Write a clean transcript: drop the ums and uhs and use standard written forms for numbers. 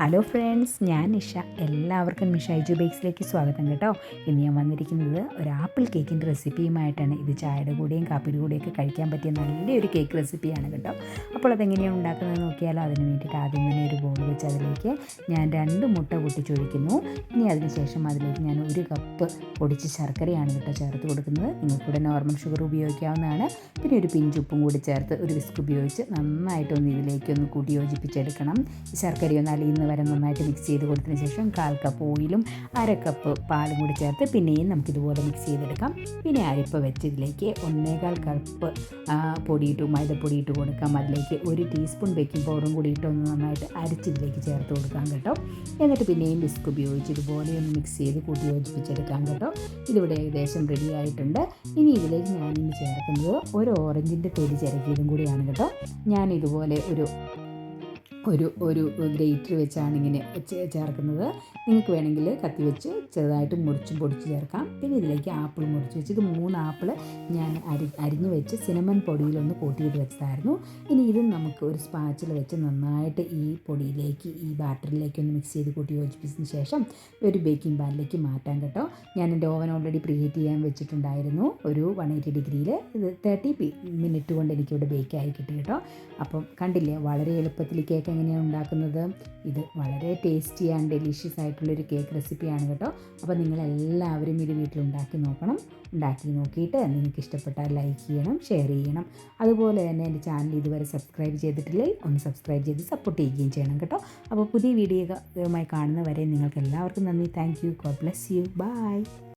Hello friends, ഞാൻ നിഷ. എല്ലാവർക്കും മിഷൈജു ബേക്സിലേക്ക് സ്വാഗതം കേട്ടോ. ഇന്ന് ഞാൻ വന്നിരിക്കുന്നത് ഒരു ആപ്പിൾ കേക്കിൻ്റെ റെസിപ്പിയുമായിട്ടാണ്. ഇത് ചായയുടെ കൂടെയും കാപ്പിയുടെ കൂടെയൊക്കെ കഴിക്കാൻ പറ്റിയ നല്ലൊരു കേക്ക് റെസിപ്പിയാണ് കേട്ടോ. അപ്പോൾ അതെങ്ങനെയാണ് ഉണ്ടാക്കുന്നത് നോക്കിയാലോ. അതിന് വേണ്ടിയിട്ട് ആദ്യം തന്നെ ഒരു ബോൾ വെച്ച് അതിലേക്ക് ഞാൻ 2 മുട്ട പൊട്ടിച്ചൊഴിക്കുന്നു. ഇനി അതിനുശേഷം അതിലേക്ക് ഞാൻ 1 കപ്പ് പൊടിച്ച ശർക്കരയാണ് കേട്ടോ ചേർത്ത് കൊടുക്കുന്നത്. നിങ്ങൾക്കിവിടെ നോർമൽ ഷുഗർ ഉപയോഗിക്കാവുന്നതാണ്. പിന്നെ ഒരു പിഞ്ച് ഉപ്പും കൂടി ചേർത്ത് ഒരു വിസ്ക് ഉപയോഗിച്ച് നന്നായിട്ടൊന്ന് ഇതിലേക്കൊന്ന് കൂട്ടി യോജിപ്പിച്ചെടുക്കണം. ശർക്കരയൊന്ന് അലിയുന്ന വരെ നന്നായിട്ട് മിക്സ് ചെയ്ത് കൊടുത്തതിന് ശേഷം 1/4 കപ്പ് ഓയിലും 1/2 കപ്പ് പാലും കൂടി ചേർത്ത് പിന്നെയും നമുക്കിതുപോലെ മിക്സ് ചെയ്തെടുക്കാം. പിന്നെ അരിപ്പ വെച്ച് ഇതിലേക്ക് 1/4 കപ്പ് മൈദപ്പൊടി ഇട്ട് കൊടുക്കാം. അതിലേക്ക് 1 ടീസ്പൂൺ ബേക്കിംഗ് പൗഡറും കൂടി ഇട്ടൊന്ന് നന്നായിട്ട് അരിച്ചിതിലേക്ക് ചേർത്ത് കൊടുക്കാം കേട്ടോ. എന്നിട്ട് പിന്നെയും വിസ്ക് ഉപയോഗിച്ച് ഇതുപോലെ ഒന്ന് മിക്സ് ചെയ്ത് കൂട്ടി യോജിപ്പിച്ചെടുക്കാം കേട്ടോ. ഇതിവിടെ ഏകദേശം റെഡി ആയിട്ടുണ്ട്. ഇനി ഇതിലേക്ക് ഞാനിന്ന് ചേർക്കുന്നത് ഒരു ഓറഞ്ചിൻ്റെ തൊലി ചിരകിയതും കൂടിയാണ് കേട്ടോ. ഞാൻ ഇതുപോലെ ഒരു ഗ്രേറ്റർ വെച്ചാണ് ഇങ്ങനെ ചേർക്കുന്നത്. നിങ്ങൾക്ക് വേണമെങ്കിൽ കത്തി വെച്ച് ചെറുതായിട്ട് പൊടിച്ച് ചേർക്കാം. പിന്നെ ഇതിലേക്ക് ആപ്പിൾ മുറിച്ച് വെച്ച്, ഇത് 3 ആപ്പിൾ ഞാൻ അരിഞ്ഞ് വെച്ച് സിനമൺ പൊടിയിലൊന്ന് കോട്ട് ചെയ്ത് വെച്ചതായിരുന്നു. ഇനി ഇതും നമുക്ക് ഒരു സ്പാച്ചിൽ വെച്ച് നന്നായിട്ട് ഈ പൊടിയിലേക്ക് ഈ ബാറ്ററിലേക്ക് ഒന്ന് മിക്സ് ചെയ്ത് കൂട്ടി യോജിപ്പിച്ചതിന് ശേഷം ഒരു ബേക്കിംഗ് പാനിലേക്ക് മാറ്റാം കേട്ടോ. ഞാൻ എൻ്റെ ഓവൻ ഓൾറെഡി പ്രീഹീറ്റ് ചെയ്യാൻ വെച്ചിട്ടുണ്ടായിരുന്നു ഒരു 180 ഡിഗ്രിയിൽ. ഇത് 30 മിനിറ്റ് കൊണ്ട് എനിക്കിവിടെ ബേക്കായി കിട്ടി കേട്ടോ. അപ്പം കണ്ടില്ലേ, വളരെ എളുപ്പത്തിൽ കേക്ക് എങ്ങനെയാണ് ഉണ്ടാക്കുന്നത്. ഇത് വളരെ ടേസ്റ്റി ആൻഡ് ഡെലീഷ്യസ് ആയിട്ടുള്ളൊരു കേക്ക് റെസിപ്പിയാണ് കേട്ടോ. അപ്പോൾ നിങ്ങളെല്ലാവരും ഇത് വീട്ടിലുണ്ടാക്കി നോക്കണം. ഉണ്ടാക്കി നോക്കിയിട്ട് നിങ്ങൾക്ക് ഇഷ്ടപ്പെട്ടാൽ ലൈക്ക് ചെയ്യണം, ഷെയർ ചെയ്യണം. അതുപോലെ തന്നെ എൻ്റെ ചാനൽ ഇതുവരെ സബ്സ്ക്രൈബ് ചെയ്തിട്ടില്ലെങ്കിൽ ഒന്ന് സബ്സ്ക്രൈബ് ചെയ്ത് സപ്പോർട്ട് ചെയ്യുകയും ചെയ്യണം കേട്ടോ. അപ്പോൾ പുതിയ വീഡിയോയുമായി കാണുന്നവരെ നിങ്ങൾക്ക് എല്ലാവർക്കും നന്ദി. Thank you. God bless you. By.